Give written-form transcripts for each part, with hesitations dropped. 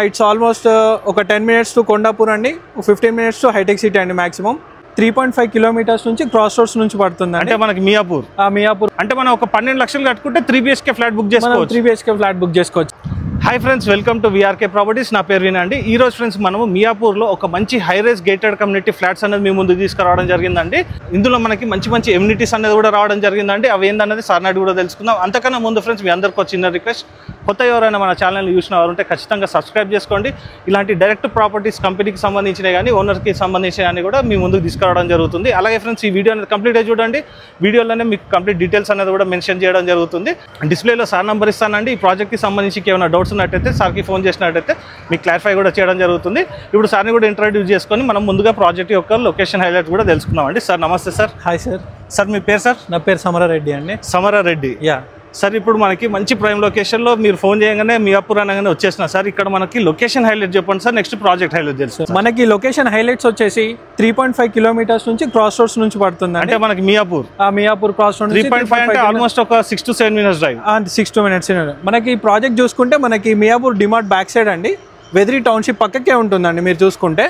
It's almost ఒక 10 minutes to Kondapur అండి, 15 minutes to hitech city అండి. మాక్సిమం 3.5 kilometers నుంచి క్రాస్ రోడ్స్ నుంచి పడుతుంది. అంటే మనకి మియాపూర్ అంటే మనం ఒక 12 లక్షలు కట్టుకుంటే 3 BHK ఫ్లాట్ బుక్ చేసుకోవచ్చు. 3 BHK ఫ్లాట్ బుక్ చేసుకోవచ్చు. Hi friends, welcome to VRK properties. నా పేరు వినండి. ఈ రోజు ఫ్రెండ్స్ మనము మియాపూర్లో ఒక మంచి high rise gated community flats అనేది మీ ముందుకు తీసుకురావడం జరిగిందండి. ఇందులో మనకి మంచి ఎమ్యూనిటీస్ అనేది కూడా రావడం జరిగిందండి. అవి ఏందనేది సార్నాడు కూడా తెలుసుకుందాం. అంతకన్నా ముందు ఫ్రెండ్స్ మీ అందరికీ చిన్న రిక్వెస్ట్, కొత్త ఎవరైనా మన ఛానల్ని చూసిన వారు ఉంటే ఖచ్చితంగా సబ్స్క్రైబ్ చేసుకోండి. ఇలాంటి డైరెక్ట్ ప్రాపర్టీస్ కంపెనీకి సంబంధించినవి కానీ ఓనర్కి సంబంధించినవి కూడా మీ ముందుకు తీసుకురావడం జరుగుతుంది. అలాగే ఫ్రెండ్స్ ఈ వీడియో అనేది కంప్లీట్గా చూడండి. వీడియోలోనే మీకు కంప్లీట్ డీటెయిల్స్ అనేది కూడా మెన్షన్ చేయడం జరుగుతుంది. డిస్ప్లేలో సార్ నెంబర్ ఇస్తానండి. ఈ ప్రాజెక్ట్కి సంబంధించి ఏమైనా డౌట్స్ ఉన్నట్టయితే సార్కి ఫోన్ చేసినట్టయితే మీకు క్లారిఫై కూడా చేయడం జరుగుతుంది. ఇప్పుడు సార్ని కూడా ఇంట్రడ్యూస్ చేసుకొని మనం ముందుగా ప్రాజెక్ట్ యొక్క లొకేషన్ హైలైట్ కూడా తెలుసుకున్నామండి. సార్ నమస్తే సార్. Hi sir. సార్ మీ పేరు సార్? నా పేరు సమరారెడ్డి అండి. సమరారెడ్డి. యా సార్, ఇప్పుడు మనకి మంచి ప్రైమ్ లొకేషన్లో మీరు ఫోన్ చేయగానే మియాపూర్ అనగానే వచ్చేసిన సార్. ఇక్కడ మనకి లొకేషన్ హైలైట్ చెప్పండి సార్, నెక్స్ట్ ప్రాజెక్ట్ హైలైట్ తెలుసు. మనకి లొకేషన్ హైలైట్స్ వచ్చేసి 3.5 kilometers నుంచి క్రాస్ రోడ్స్ నుంచి పడుతుంది. అంటే మనకి మియాపూర్ క్రాస్ రోడ్ 3.5 అంటే ఆల్మోస్ట్ ఒక 6 to 7 minutes drive. 6 to 7 minutes. మనకి ప్రాజెక్ట్ చూసుకుంటే మనకి మియాపూర్ డిమార్ట్ బ్యాక్ సైడ్ అండి, వెదిరి టౌన్షిప్ పక్కకే ఉంటుందండి. మీరు చూసుకుంటే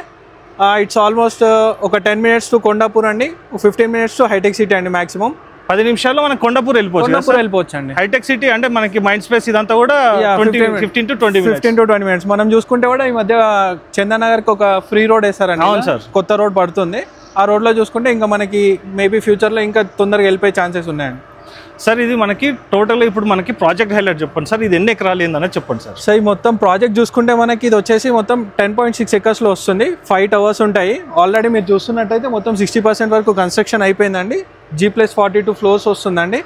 ఇట్స్ ఆల్మోస్ట్ ఒక 10 minutes టు కొండాపూర్ అండి, 15 minutes టు హైటెక్ సిటీ అండి. మాక్సిమం 10 నిమిషాల్లో మనం కొండాపూర్ వెళ్ళిపోవచ్చు అండి. హైటెక్ సిటీ అంటే మనకి మైండ్ స్పేస్ ఇదంతా కూడా 15 to 20 minutes. మనం చూసుకుంటే కూడా ఈ మధ్య చందానగర్కి ఒక ఫ్రీ రోడ్ వేస్తారండి. అవును సార్, కొత్త రోడ్ పడుతుంది. ఆ రోడ్లో చూసుకుంటే ఇంకా మనకి మేబీ ఫ్యూచర్లో ఇంకా తొందరగా వెళ్ళిపోయే ఛాన్సెస్ ఉన్నాయండి. సార్ ఇది మనకి టోటల్గా ఇప్పుడు మనకి ప్రాజెక్ట్ హైలైట్ చెప్పండి సార్. ఇది ఎన్ని ఎకరాలు ఏందనేది చెప్పండి సార్. సార్ ఈ మొత్తం ప్రాజెక్ట్ చూసుకుంటే మనకి ఇది వచ్చేసి మొత్తం 10.6 acres లో వస్తుంది. 5 towers ఉంటాయి. ఆల్రెడీ మీరు చూస్తున్నట్టయితే మొత్తం 60% వరకు కన్స్ట్రక్షన్ అయిపోయిందండి. G+42 floors వస్తుందండి.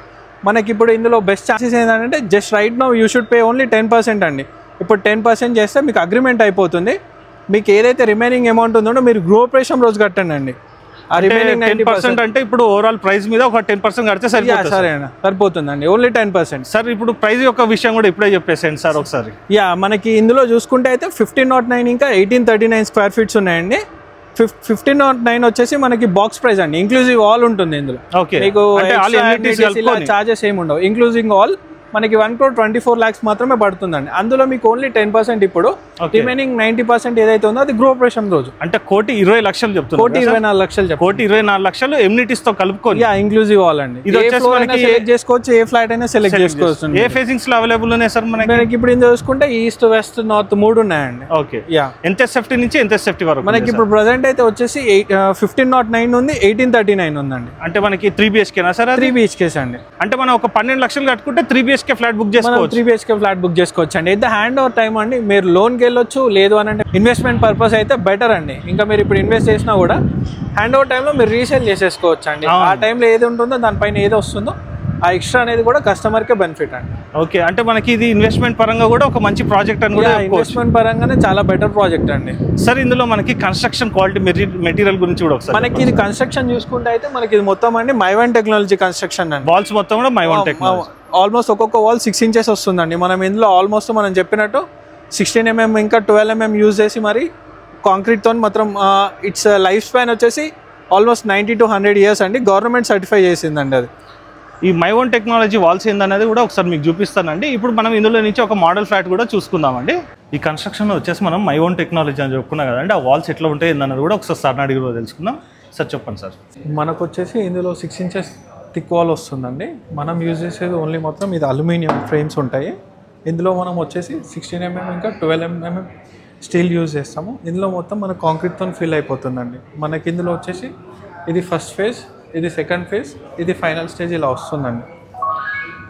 మనకి ఇప్పుడు ఇందులో బెస్ట్ ఛాన్సెస్ ఏంటంటే just right now you should pay only 10% అండి. ఇప్పుడు 10% చేస్తే మీకు అగ్రిమెంట్ అయిపోతుంది. మీకు ఏదైతే రిమైనింగ్ అమౌంట్ ఉందో మీరు గృహప్రవేశం రోజు కట్టండి అండి. ఆ రిమైనింగ్ 10% అంటే ఇప్పుడు ఓవరాల్ ప్రైస్ మీద ఒక 10% కడితే సరిపోతుందండి. ఓన్లీ 10%. సార్ ఇప్పుడు ప్రైస్ యొక్క విషయం కూడా ఇప్పుడే చెప్పేసేయండి సార్ ఒకసారి. మనకి ఇందులో చూసుకుంటే అయితే 1509 ఇంకా 1839 square feet ఉన్నాయండి. 1509 వచ్చేసి మనకి బాక్స్ ప్రైస్ అండి. ఇంక్లూజివ్ ఆల్ ఉంటుంది ఇందులో. మీకు చార్జెస్ ఏమి ఉండవు. ఇంక్లూజివ్ ఆల్ మనకి 1.24 lakhs మాత్రమే పడుతుందండి. అందులో మీకు ఓన్లీ 10% ఇప్పుడు రిమైనింగ్ 90% ఏదైతే ఉందో అది గృహప్రవేశం రోజు. అంటే 1,20,00,000 చెప్తున్నారు. 1,24,00,000 1,24,00,000 ఎమ్యూనిటీస్ తో కలుపుకొని ఇంక్లూజివ్ ఆల్ అండి. ఇది వచ్చేసి మనకి సెలెక్ట్ చేసుకోవచ్చు, ఏ ఫ్లాట్ అయినా సెలెక్ట్ చేసుకోవచ్చు. ఏ ఫేసింగ్స్ లో అవైలబుల్ ఉన్నాయి సార్ మనకి? ఇప్పుడు ఇందులో చూసుకుంటే ఈస్ట్, వెస్ట్, నార్త్ 3 ఉన్నాయండి. ఓకే. ఎంత సేఫ్టీ నుంచి ఎంత సేఫ్టీ వరకు మనకి ఇప్పుడు ప్రెసెంట్ అయితే వచ్చేసి 1509 ఉంది, 1839 ఉందండి. అంటే మనకి 3 BHK నా సార్? 3 BHK అండి. అంటే మనం ఒక 12 లక్షలు కట్టుకుంటే 3 BHK ఫ్లాట్ బుక్ చేసుకోవచ్చు. 3 BHK ఫ్లాట్ బుక్ చేసుకోవచ్చు అండి. అయితే హ్యాండ్ ఓవర్ టైం అండి. మీరు లోన్కి వెళ్ళొచ్చు, లేదు అని అంటే ఇన్వెస్ట్మెంట్ పర్పస్ అయితే బెటర్ అండి. ఇంకా మీరు ఇప్పుడు ఇన్వెస్ట్ చేసినా కూడా హ్యాండ్ ఓవర్ టైంలో మీరు రీసేల్ చేసేసుకోవచ్చు అండి. ఆ టైంలో ఏది ఉంటుందో దానిపైన ఏది వస్తుందో ఆ ఎక్స్ట్రా అనేది కూడా కస్టమర్కే బెనిఫిట్ అండి. ఓకే. అంటే మనకి ఇది ఇన్వెస్ట్మెంట్ పరంగా కూడా ఒక మంచి ప్రాజెక్ట్ అని కూడా ఇన్వెస్ట్మెంట్ పరంగానే చాలా బెటర్ ప్రాజెక్ట్ అండి. సార్ ఇందులో మనకి కన్స్ట్రక్షన్ క్వాలిటీ మెటీరియల్ గురించి కూడా ఒకసారి మనకి ఇది కన్స్ట్రక్షన్ చూసుకుంటే అయితే మనకి ఇది మొత్తం అండి మైవన్ టెక్నాలజీ కన్స్ట్రక్షన్ అండి. వాల్స్ మొత్తం కూడా మైవన్ టెక్నాలజీ. ఆల్మోస్ట్ ఒక్కొక్క వాల్ 6 inches వస్తుందండి. మనం ఇందులో ఆల్మోస్ట్ మనం చెప్పినట్టు 16 mm ఇంకా 12 mm యూజ్ చేసి మరి కాంక్రీట్తో మాత్రం ఇట్స్ లైఫ్ స్పాన్ వచ్చేసి ఆల్మోస్ట్ 90 to 100 years అండి. గవర్నమెంట్ సర్టిఫై చేసిందండి అది. ఈ మైవన్ టెక్నాలజీ వాల్స్ ఏందనేది కూడా ఒకసారి మీకు చూపిస్తానండి. ఇప్పుడు మనం ఇందులో నుంచి ఒక మోడల్ ఫ్లాట్ కూడా చూసుకుందామండి. ఈ కన్స్ట్రక్షన్లో వచ్చేసి మనం మైవన్ టెక్నాలజీ అని చెప్పుకున్నాం కదండి. ఆ వాల్స్ ఎట్లా ఉంటాయి ఏందన్నది కూడా ఒకసారి సార్ అడిగి కూడా తెలుసుకుందాం. సార్ చెప్పండి సార్. మనకు వచ్చేసి ఇందులో 6 inches థిక్ వాల్ వస్తుందండి. మనం యూజ్ చేసేది ఓన్లీ మొత్తం ఇది అల్యూమినియం ఫ్రేమ్స్ ఉంటాయి. ఇందులో మనం వచ్చేసి 16 mm ఇంకా 12 mm స్టీల్ యూజ్ చేస్తాము. ఇందులో మొత్తం మన కాంక్రీట్తో ఫిల్ అయిపోతుందండి. మనకి ఇందులో వచ్చేసి ఇది ఫస్ట్ ఫేజ్, ఇది సెకండ్ ఫేజ్, ఇది ఫైనల్ స్టేజ్ ఇలా వస్తుందండి.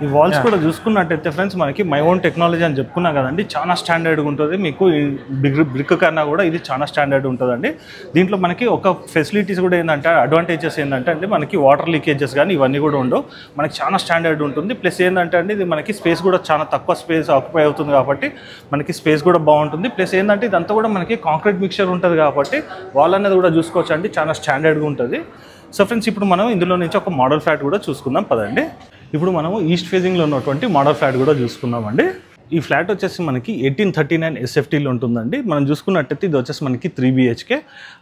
ఈ వాల్స్ కూడా చూసుకున్నట్టయితే ఫ్రెండ్స్ మనకి మైవన్ టెక్నాలజీ అని చెప్పుకున్నా కదండి, చాలా స్టాండర్డ్గా ఉంటుంది. మీకు బ్రిక్ కన్నా కూడా ఇది చాలా స్టాండర్డ్ ఉంటుందండి. దీంట్లో మనకి ఒక ఫెసిలిటీస్ కూడా ఏంటంటే అడ్వాంటేజెస్ ఏంటంటే అండి మనకి వాటర్ లీకేజెస్ కానీ ఇవన్నీ కూడా ఉండవు. మనకి చాలా స్టాండర్డ్ ఉంటుంది. ప్లస్ ఏంటంటే అండి ఇది మనకి స్పేస్ కూడా చాలా తక్కువ స్పేస్ ఆక్యుపై అవుతుంది కాబట్టి మనకి స్పేస్ కూడా బాగుంటుంది. ప్లస్ ఏంటంటే ఇదంతా కూడా మనకి కాంక్రీట్ మిక్చర్ ఉంటుంది కాబట్టి వాల్ అనేది కూడా చూసుకోవచ్చు అండి, చాలా స్టాండర్డ్గా ఉంటుంది. సో ఫ్రెండ్స్ ఇప్పుడు మనం ఇందులో నుంచి ఒక మోడల్ ఫ్లాట్ కూడా చూసుకుందాం పదండి. ఇప్పుడు మనము ఈస్ట్ ఫేజింగ్లో ఉన్నటువంటి మోడల్ ఫ్లాట్ కూడా చూసుకుందామండి. ఈ ఫ్లాట్ వచ్చేసి మనకి 1839 ఎస్ఎఫ్టీలో ఉంటుందండి. మనం చూసుకున్నట్టయితే ఇది వచ్చేసి మనకి 3 BHK.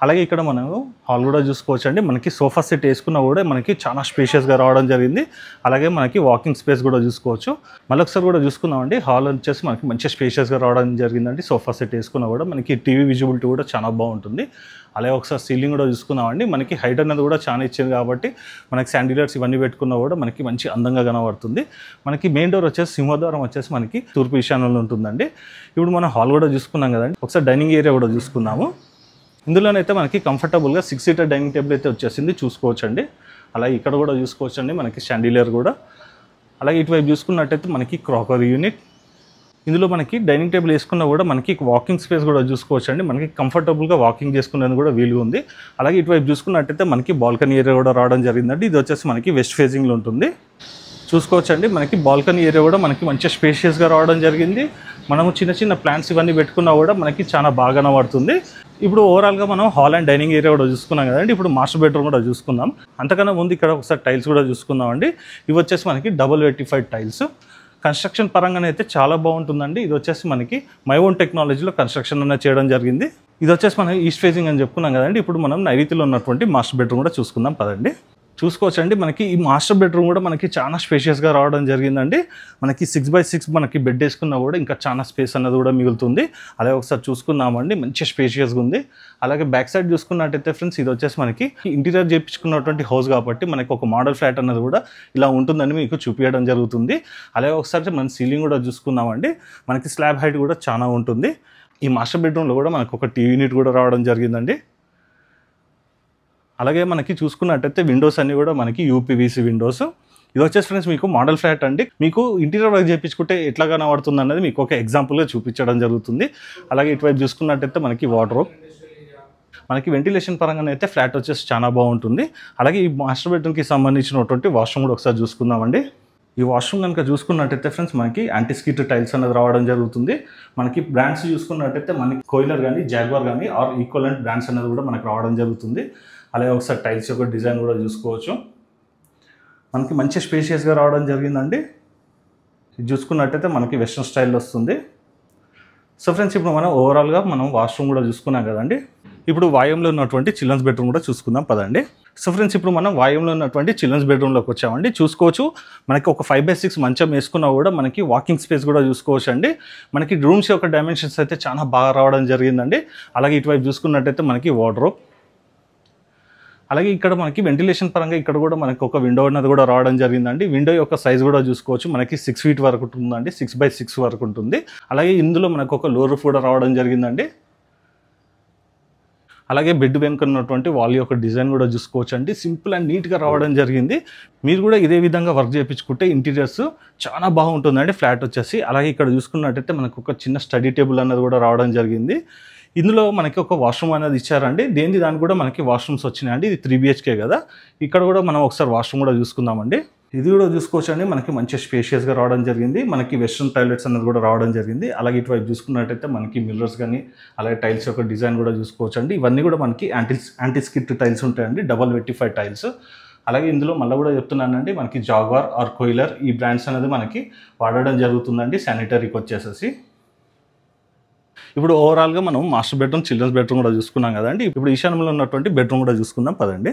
అలాగే ఇక్కడ మనం హాల్ కూడా చూసుకోవచ్చు అండి. మనకి సోఫా సెట్ వేసుకున్నా కూడా మనకి చాలా స్పేషియస్గా రావడం జరిగింది. అలాగే మనకి వాకింగ్ స్పేస్ కూడా చూసుకోవచ్చు. మళ్ళీ ఒకసారి కూడా చూసుకుందామండి. హాల్ వచ్చేసి మనకి మంచి స్పేషియస్గా రావడం జరిగిందండి. సోఫా సెట్ వేసుకున్నా కూడా మనకి టీవీ విజిబిలిటీ కూడా చాలా బాగుంటుంది. అలాగే ఒకసారి సీలింగ్ కూడా చూసుకుందామండి. మనకి హైట్ అనేది కూడా చాలా ఇచ్చింది కాబట్టి మనకి శాండిలర్స్ ఇవన్నీ పెట్టుకున్నా కూడా మనకి మంచి అందంగా కనబడుతుంది. మనకి మెయిన్ డోర్ వచ్చేసి సింహద్వారం వచ్చేసి మనకి తూర్పు ఈశాన్యంలో ఉంటుందండి. ఇప్పుడు మనం హాల్ కూడా చూసుకున్నాం కదండి. ఒకసారి డైనింగ్ ఏరియా కూడా చూసుకుందాము. ఇందులోనైతే మనకి కంఫర్టబుల్గా 6 సీటర్ డైనింగ్ టేబుల్ అయితే వచ్చేసింది చూసుకోవచ్చండి. అలాగే ఇక్కడ కూడా చూసుకోవచ్చండి మనకి శాండిలియర్ కూడా. అలాగే ఇటువైపు చూసుకున్నట్టయితే మనకి క్రాకరీ యూనిట్. ఇందులో మనకి డైనింగ్ టేబుల్ వేసుకున్నా కూడా మనకి వాకింగ్ స్పేస్ కూడా చూసుకోవచ్చు అండి. మనకి కంఫర్టబుల్గా వాకింగ్ చేసుకునేది కూడా వీలుగా ఉంది. అలాగే ఇటువైపు చూసుకున్నట్టయితే మనకి బాల్కనీ ఏరియా కూడా రావడం జరిగిందండి. ఇది వచ్చేసి మనకి వెస్ట్ ఫేసింగ్లో ఉంటుంది చూసుకోవచ్చండి. మనకి బాల్కనీ ఏరియా కూడా మనకి మంచి స్పేషియస్గా రావడం జరిగింది. మనము చిన్న చిన్న ప్లాంట్స్ ఇవన్నీ పెట్టుకున్నా కూడా మనకి చాలా బాగా కనబడుతుంది. ఇప్పుడు ఓవరాల్గా మనం హాల్ అండ్ డైనింగ్ ఏరియా కూడా చూసుకున్నాం కదండి. ఇప్పుడు మాస్టర్ బెడ్రూమ్ కూడా చూసుకుందాం. అంతకన్నా ముందు ఇక్కడ ఒకసారి టైల్స్ కూడా చూసుకుందాం అండి. ఇవి వచ్చేసి మనకి డబుల్ వెట్టిఫైడ్ టైల్స్. కన్స్ట్రక్షన్ పరంగానే అయితే చాలా బాగుంటుందండి. ఇది వచ్చేసి మనకి మై ఓన్ టెక్నాలజీలో కన్స్ట్రక్షన్ అనేది చేయడం జరిగింది. ఇది వచ్చేసి మనం ఈస్ట్ ఫేసింగ్ అని చెప్పుకున్నాం కదండి. ఇప్పుడు మనం నైరుతిలో ఉన్నటువంటి మాస్టర్ బెడ్రూమ్ కూడా చూసుకుందాం పదండి. చూసుకోవచ్చండి మనకి ఈ మాస్టర్ బెడ్రూమ్ కూడా మనకి చాలా స్పేషియస్గా రావడం జరిగిందండి. మనకి 6x6 మనకి బెడ్ వేసుకున్నా కూడా ఇంకా చాలా స్పేస్ అన్నది కూడా మిగులుతుంది. అలాగే ఒకసారి చూసుకుందామండి. మంచి స్పేషియస్గా ఉంది. అలాగే బ్యాక్ సైడ్ చూసుకున్నట్టయితే ఫ్రెండ్స్ ఇది వచ్చేసి మనకి ఇంటీరియర్ చేయించుకున్నటువంటి హౌస్ కాబట్టి మనకి ఒక మోడల్ ఫ్లాట్ అన్నది కూడా ఇలా ఉంటుందని మీకు చూపించడం జరుగుతుంది. అలాగే ఒకసారి మన సీలింగ్ కూడా చూసుకుందామండి. మనకి స్లాబ్ హైట్ కూడా చాలా ఉంటుంది. ఈ మాస్టర్ బెడ్రూమ్లో కూడా మనకు ఒక టీవీ యూనిట్ కూడా రావడం జరిగిందండి. అలాగే మనకి చూసుకున్నట్టయితే విండోస్ అన్నీ కూడా మనకి యూపీవీసీ విండోస్. ఇది వచ్చేసి ఫ్రెండ్స్ మీకు మోడల్ ఫ్లాట్ అండి. మీకు ఇంటీరియర్ వర్క్ చేయించుకుంటే ఎట్లా కనబడుతుంది అన్నది మీకు ఒక ఎగ్జాంపుల్గా చూపించడం జరుగుతుంది. అలాగే ఇటువైపు చూసుకున్నట్టయితే మనకి వార్డ్రోబ్. మనకి వెంటిలేషన్ పరంగానైతే ఫ్లాట్ వచ్చేసి చాలా బాగుంటుంది. అలాగే ఈ మాస్టర్ బెడ్రూమ్కి సంబంధించినటువంటి వాష్రూమ్ కూడా ఒకసారి చూసుకుందామండి. ఈ వాష్రూమ్ కనుక చూసుకున్నట్టయితే ఫ్రెండ్స్ మనకి యాంటీస్కిట్ టైల్స్ అనేది రావడం జరుగుతుంది. మనకి బ్రాండ్స్ చూసుకున్నట్టయితే మనకి కోయిలర్ కానీ జాగ్వార్ కానీ ఆర్ ఈక్వలెంట్ బ్రాండ్స్ అనేది కూడా మనకు రావడం జరుగుతుంది. అలాగే ఒకసారి టైల్స్ యొక్క డిజైన్ కూడా చూసుకోవచ్చు. మనకి మంచి స్పేషియస్గా రావడం జరిగిందండి. ఇది చూసుకున్నట్టయితే మనకి వెస్ట్రన్ స్టైల్లో వస్తుంది. సో ఫ్రెండ్స్ ఇప్పుడు మనం ఓవరాల్గా మనం వాష్రూమ్ కూడా చూసుకున్నాం కదండి. ఇప్పుడు వాయుంలో ఉన్నటువంటి చిల్డ్రన్స్ బెడ్రూమ్ కూడా చూసుకుందాం పదండి. సో ఫ్రెండ్స్ ఇప్పుడు మనం వాయుంలో ఉన్నటువంటి చిల్డ్రన్స్ బెడ్రూమ్లోకి వచ్చామండి. చూసుకోవచ్చు మనకి ఒక 5x6 మంచం వేసుకున్నా కూడా మనకి వాకింగ్ స్పేస్ కూడా చూసుకోవచ్చు అండి. మనకి రూమ్స్ యొక్క డైమెన్షన్స్ అయితే చాలా బాగా రావడం జరిగిందండి. అలాగే ఇటువైపు చూసుకున్నట్టయితే మనకి వార్డ్రోబ్. అలాగే ఇక్కడ మనకి వెంటిలేషన్ పరంగా ఇక్కడ కూడా మనకి ఒక విండో అన్నది కూడా రావడం జరిగిందండి. విండో యొక్క సైజ్ కూడా చూసుకోవచ్చు. మనకి 6 feet వరకు ఉంటుందండి. 6x6 వరకు ఉంటుంది. అలాగే ఇందులో మనకు ఒక లో రూఫ్ కూడా రావడం జరిగిందండి. అలాగే బెడ్ వెనుక ఉన్నటువంటి వాల్ యొక్క డిజైన్ కూడా చూసుకోవచ్చు అండి. సింపుల్ అండ్ నీట్గా రావడం జరిగింది. మీరు కూడా ఇదే విధంగా వర్క్ చేయించుకుంటే ఇంటీరియర్స్ చాలా బాగుంటుందండి ఫ్లాట్ వచ్చేసి. అలాగే ఇక్కడ చూసుకున్నట్టయితే మనకు ఒక చిన్న స్టడీ టేబుల్ అన్నది కూడా రావడం జరిగింది. ఇందులో మనకి ఒక వాష్రూమ్ అనేది ఇచ్చారండి. దానికి కూడా మనకి వాష్రూమ్స్ వచ్చినాయండి. ఇది 3 BHK కదా. ఇక్కడ కూడా మనం ఒకసారి వాష్రూమ్ కూడా చూసుకుందామండి. ఇది కూడా చూసుకోవచ్చు అండి. మనకి మంచి స్పేషియస్గా రావడం జరిగింది. మనకి వెస్ట్రన్ టాయిలెట్స్ అనేది కూడా రావడం జరిగింది. అలాగే ఇటువైపు చూసుకున్నట్టయితే మనకి మిర్రర్స్ కానీ అలాగే టైల్స్ యొక్క డిజైన్ కూడా చూసుకోవచ్చు అండి. ఇవన్నీ కూడా మనకి యాంటీ-స్కిట్ టైల్స్ ఉంటాయండి. Double vitrified tiles. అలాగే ఇందులో మళ్ళీ కూడా చెప్తున్నానండి మనకి జాగ్వార్ ఆర్ కోయిలర్ ఈ బ్రాండ్స్ అనేది మనకి వాడడం జరుగుతుందండి శానిటరీకి వచ్చేసేసి. ఇప్పుడు ఓవరాల్గా మనం మాస్టర్ బెడ్రూమ్ చిల్డ్రన్స్ బెడ్రూమ్ కూడా చూసుకున్నాం కదండి. ఇప్పుడు ఈశాన్యంలో ఉన్నటువంటి బెడ్రూమ్ కూడా చూసుకుందాం పదండి.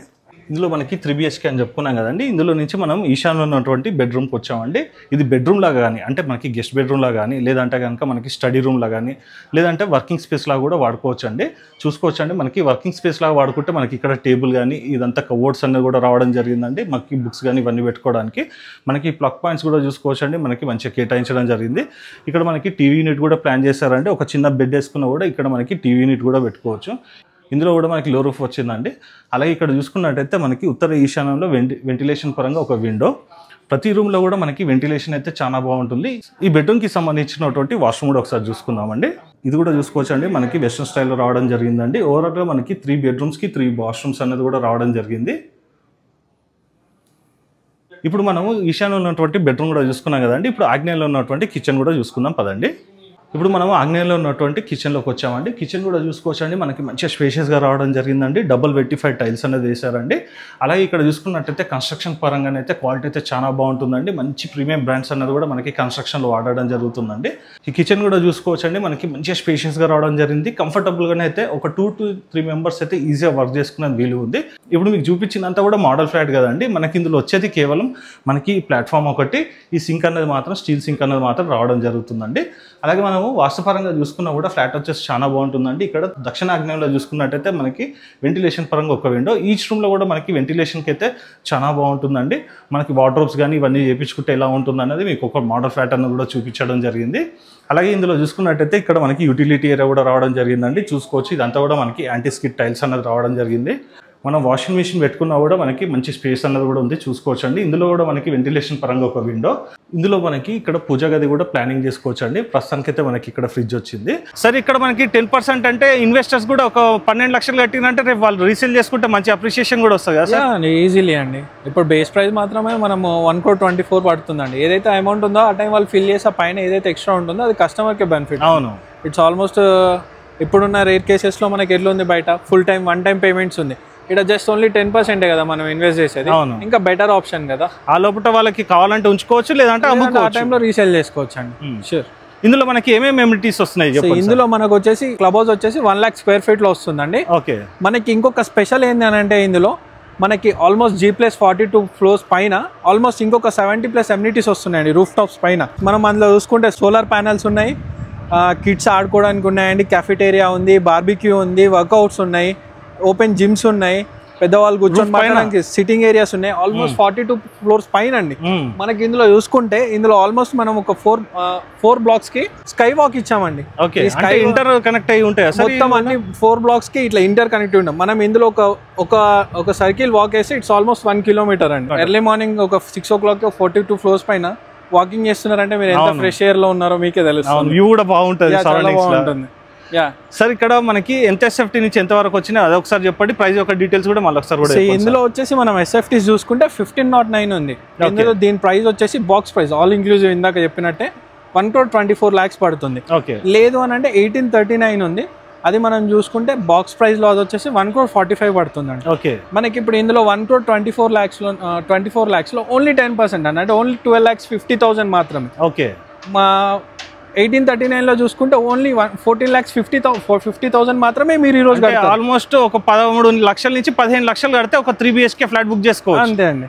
ఇందులో మనకి 3 BHK అని చెప్పుకున్నాం కదండి. ఇందులో నుంచి మనం ఈశాన్యంలో ఉన్నటువంటి బెడ్రూమ్కి వచ్చామండి. ఇది బెడ్రూమ్ లాగా కానీ అంటే మనకి గెస్ట్ బెడ్రూమ్ లాగా కానీ లేదంటే కనుక మనకి స్టడీ రూమ్ లాగా కానీ లేదంటే వర్కింగ్ స్పేస్ లాగా కూడా వాడుకోవచ్చు అండి. చూసుకోవచ్చు అండి. మనకి వర్కింగ్ స్పేస్ లాగా వాడుకుంటే మనకి ఇక్కడ టేబుల్ కానీ ఇదంతా కబోర్డ్స్ అనేది కూడా రావడం జరిగిందండి. మనకి బుక్స్ కానీ ఇవన్నీ పెట్టుకోవడానికి మనకి ప్లగ్ పాయింట్స్ కూడా చూసుకోవచ్చు అండి. మనకి మంచిగా కేటాయించడం జరిగింది. ఇక్కడ మనకి టీవీ యూనిట్ కూడా ప్లాన్ చేశారండి. ఒక చిన్న బెడ్ వేసుకున్నా కూడా ఇక్కడ మనకి టీవీ యూనిట్ కూడా పెట్టుకోవచ్చు. ఇందులో కూడా మనకి లో రూఫ్ వచ్చిందండి. అలాగే ఇక్కడ చూసుకున్నట్టయితే మనకి ఉత్తర ఈశాన్యంలో వెంటిలేషన్ పరంగా ఒక విండో. ప్రతి రూమ్లో కూడా మనకి వెంటిలేషన్ అయితే చాలా బాగుంటుంది. ఈ బెడ్రూమ్కి సంబంధించినటువంటి వాష్రూమ్ కూడా ఒకసారి చూసుకుందామండి. ఇది కూడా చూసుకోవచ్చు అండి. మనకి వెస్ట్రన్ స్టైల్లో రావడం జరిగిందండి. ఓవరాల్గా మనకి 3 bedrooms-కి 3 వాష్రూమ్స్ అనేది కూడా రావడం జరిగింది. ఇప్పుడు మనము ఈశాన్యంలో ఉన్నటువంటి బెడ్రూమ్ కూడా చూసుకున్నాం కదండి. ఇప్పుడు ఆగ్నేయంలో ఉన్నటువంటి కిచెన్ కూడా చూసుకుందాం పదండి. ఇప్పుడు మనం ఆగ్నేయంలో ఉన్నటువంటి కిచెన్లోకి వచ్చామండి. కిచెన్ కూడా చూసుకోవచ్చండి, మనకి మంచిగా స్పేషియస్గా రావడం జరిగిందండి. డబుల్ వెట్టిఫైడ్ టైల్స్ అనేది వేశారండి. అలాగే ఇక్కడ చూసుకున్నట్టయితే కన్స్ట్రక్షన్ పరంగానైతే క్వాలిటీ అయితే చాలా బాగుంటుందండి. మంచి ప్రీమియం బ్రాండ్స్ అనేది కూడా మనకి కన్స్ట్రక్షన్లో వాడడం జరుగుతుందండి. ఈ కిచెన్ కూడా చూసుకోవచ్చండి, మనకి మంచిగా స్పేషియస్గా రావడం జరిగింది. కంఫర్టబుల్గానే అయితే ఒక 2 to 3 మెంబర్స్ అయితే ఈజీగా వర్క్ చేసుకునే వీలు ఉంది. ఇప్పుడు మీకు చూపించినంత కూడా మోడల్ ఫ్లాట్ కదండి, మనకి ఇందులో వచ్చేది కేవలం మనకి ప్లాట్ఫామ్ ఒకటి, ఈ సింక్ అనేది మాత్రం స్టీల్ సింక్ అనేది మాత్రం రావడం జరుగుతుందండి. అలాగే మనము వాస్తుపరంగా చూసుకున్నా కూడా ఫ్లాట్ వచ్చేసి చాలా బాగుంటుందండి. ఇక్కడ దక్షిణాగ్నేయంలో చూసుకున్నట్టయితే మనకి వెంటిలేషన్ పరంగా ఒక విండో, ఈచ్ రూమ్లో కూడా మనకి వెంటిలేషన్కి అయితే చాలా బాగుంటుందండి. మనకి వార్డ్రోబ్స్ కానీ ఇవన్నీ చేయించుకుంటే ఎలా ఉంటుంది అనేది మీకు ఒక మోడల్ ఫ్లాట్ అన్నది కూడా చూపించడం జరిగింది. అలాగే ఇందులో చూసుకున్నట్టయితే ఇక్కడ మనకి యూటిలిటీ ఏరియా కూడా రావడం జరిగిందండి. చూసుకోవచ్చు, ఇదంతా కూడా మనకి యాంటీ స్కిడ్ టైల్స్ అన్నది రావడం జరిగింది. మనం వాషింగ్ మిషన్ పెట్టుకున్నా కూడా మనకి మంచి స్పేస్ అన్నది కూడా ఉంది, చూసుకోవచ్చు అండి. ఇందులో కూడా మనకి వెంటిలేషన్ పరంగా ఒక విండో, ఇందులో మనకి ఇక్కడ పూజ గది కూడా ప్లానింగ్ చేసుకోవచ్చు అండి. ప్రస్తుతానికైతే మనకి ఇక్కడ ఫ్రిడ్జ్ వచ్చింది. సరే, ఇక్కడ మనకి 10% అంటే ఇన్వెస్టర్స్ కూడా ఒక 12 లక్షలు కట్టినంటే రేపు వాళ్ళు రీసేల్ చేసుకుంటే మంచి అప్రిషియేషన్ కూడా వస్తుంది కదా సార్? ఈజీలీ అండి. ఇప్పుడు బేస్ ప్రైస్ మాత్రమే మనం 1,24,00,000 పడుతుందండి. ఏదైతే అమౌంట్ ఉందో ఆ టైం వాళ్ళు ఫిల్ చేసి పైన ఏదైతే ఎక్స్ట్రా ఉంటుందో అది కస్టమర్కే బెనిఫిట్. అవును, ఇట్స్ ఆల్మోస్ట్ ఇప్పుడున్న రేట్ కేసెస్లో మనకి ఎట్లా ఉంది, బయట ఫుల్ టైం 1 టైం పేమెంట్స్ ఉంది, ఇక్కడ జస్ట్ ఓన్లీ 10% కదా మనం ఇన్వెస్ట్ చేసేది. ఇంకా బెటర్ ఆప్షన్ కదా. ఆ లోపల వాళ్ళకి కావాలంటే ఉంచుకోవచ్చు, లేదంటే ఆ టైంలో రీసేల్ చేసుకోవచ్చు అండి. షూర్. ఇందులో మనకి ఏమేమి ఎమ్యూనిటీస్ వస్తున్నాయి? ఇందులో మనకు వచ్చేసి క్లబ్ హౌస్ వచ్చేసి 1 lakh square feet లో వస్తుందండి. ఓకే. మనకి ఇంకొక స్పెషల్ ఏంటి అని అంటే ఇందులో మనకి ఆల్మోస్ట్ G+42 ఫ్లోర్స్ పైన ఆల్మోస్ట్ ఇంకొక 70+ ఎమ్యూనిటీస్ వస్తున్నాయండి రూఫ్ టాప్స్ పైన. మనం అందులో చూసుకుంటే సోలార్ ప్యానెల్స్ ఉన్నాయి, కిడ్స్ ఆడుకోవడానికి ఉన్నాయండి, కెఫెటేరియా ఉంది, బార్బిక్యూ ఉంది, వర్కౌట్స్ ఉన్నాయి, ఓపెన్ జిమ్స్ ఉన్నాయి, పెద్దవాళ్ళు కూర్చొని సిట్టింగ్ ఏరియాస్ ఉన్నాయి. ఆల్మోస్ట్ 42 ఫ్లోర్స్ పైన అండి. మనకి ఇందులో చూసుకుంటే ఇందులో ఆల్మోస్ట్ మనం ఒక 4 blocks కి స్కై వాక్ ఇచ్చామండి. స్కై ఇంటర్ కనెక్ట్ అయ్యి ఉంటాయి మొత్తం అన్ని 4 blocks కి ఇట్లా ఇంటర్ కనెక్ట్ ఉంటాం. మనం ఇందులో ఒక సర్కిల్ వాక్ వేస్తే ఇట్స్ ఆల్మోస్ట్ 1 kilometer అండి. ఎర్లీ మార్నింగ్ ఒక 6 o'clock 42 ఫ్లోర్స్ పైన వాకింగ్ చేస్తున్నారంటే మీరు ఎంత ఫ్రెష్ ఎయిర్ లో ఉన్నారో మీకే తెలుస్తుంది. వ్యూ కూడా బాగుంటుంది, బాగుంటుంది. సార్, ఇక్కడ మనకి ఎంత ఎస్ఎఫ్టీ నుంచి ఎంత వరకు వచ్చినా అదొకసారి చెప్పండి, ప్రైస్ యొక్క డీటెయిల్స్ కూడా మళ్ళీ ఒకసారి కూడా. ఇందులో వచ్చేసి మనం ఎస్ఎఫ్టీస్ చూసుకుంటే 1509 ఉంది. ఇందులో దీని ప్రైస్ వచ్చేసి బాక్స్ ప్రైస్ ఆల్ ఇంక్లూజివ్ ఇందాక చెప్పినట్టే 1,24,00,000 పడుతుంది. లేదు అని అంటే 1839 ఉంది, అది మనం చూసుకుంటే బాక్స్ ప్రైస్ లో అది వచ్చేసి 1,45,00,000 పడుతుందండి. ఓకే. మనకి ఇప్పుడు ఇందులో 1,24,00,000 లో ఓన్లీ 10% అండి, అంటే ఓన్లీ 12,50,000 మాత్రమే. ఓకే. మా 1839 లో చూసుకుంటే ఓన్లీ 14,50,000 మాత్రమే మీరు ఈ రోజు ఆల్మోస్ట్ ఒక 13 లక్షల నుంచి 15 లక్షలు కడితే ఒక 3 BHK ఫ్లాట్ బుక్ చేసుకోవచ్చు. అంతే అండి.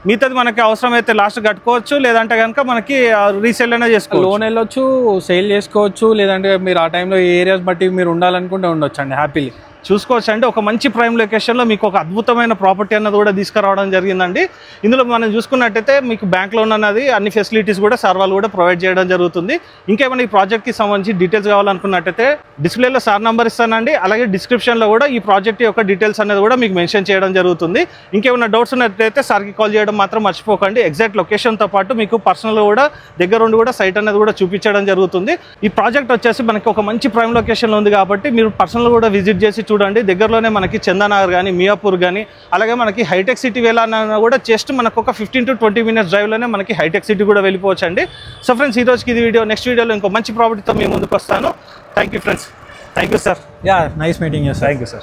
మిగతాది మనకి అవసరం అయితే లాస్ట్ కట్టుకోవచ్చు, లేదంటే కనుక మనకి రీసేల్ అయినా చేసుకోవచ్చు, లోన్ వెళ్ళొచ్చు, సేల్ చేసుకోవచ్చు, లేదంటే మీరు ఆ టైంలో ఏ ఏరియాస్ బట్టి మీరు ఉండాలనుకుంటే ఉండొచ్చు అండి హ్యాపీలీ. చూసుకోవచ్చు అండి. ఒక మంచి ప్రైమ్ లొకేషన్లో మీకు ఒక అద్భుతమైన ప్రాపర్టీ అన్నది కూడా తీసుకురావడం జరిగిందండి. ఇందులో మనం చూసుకున్నట్టయితే మీకు బ్యాంక్ లోన్ అన్నది అన్ని ఫెసిలిటీస్ కూడా సార్ వాళ్ళు కూడా ప్రొవైడ్ చేయడం జరుగుతుంది. ఇంకేమైనా ఈ ప్రాజెక్ట్కి సంబంధించి డీటెయిల్స్ కావాలనుకున్నట్టయితే డిస్ప్లేలో సార్ నెంబర్ ఇస్తానండి, అలాగే డిస్క్రిప్షన్లో కూడా ఈ ప్రాజెక్ట్ యొక్క డీటెయిల్స్ అనేది కూడా మీకు మెన్షన్ చేయడం జరుగుతుంది. ఇంకేమైనా డౌట్స్ ఉన్నట్టయితే సార్కి కాల్ చేయడం మాత్రం మర్చిపోకండి. ఎగ్జాక్ట్ లొకేషన్తో పాటు మీకు పర్సనల్గా కూడా దగ్గరుండి కూడా సైట్ అనేది కూడా చూపించడం జరుగుతుంది. ఈ ప్రాజెక్ట్ వచ్చేసి మనకి ఒక మంచి ప్రైమ్ లొకేషన్లో ఉంది కాబట్టి మీరు పర్సనల్గా కూడా విజిట్ చేసి చూడండి. దగ్గరలోనే మనకి చందానగర్ కానీ, మియాపూర్ కానీ, అలాగే మనకి హైటెక్ సిటీ వెళ్ళాలన్నా కూడా జస్ట్ మనకు ఒక 15 to 20 minutes డ్రైవ్లోనే మనకి హైటెక్ సిటీ కూడా వెళ్ళిపోవచ్చు అండి. సో ఫ్రెండ్స్, ఈ రోజుకి ఇది వీడియో. నెక్స్ట్ వీడియోలో ఇంకో మంచి ప్రాపర్టీతో మీ ముందుకు వస్తాను. Thank you friends. Thank you sir. Nice meeting you. Thank you sir.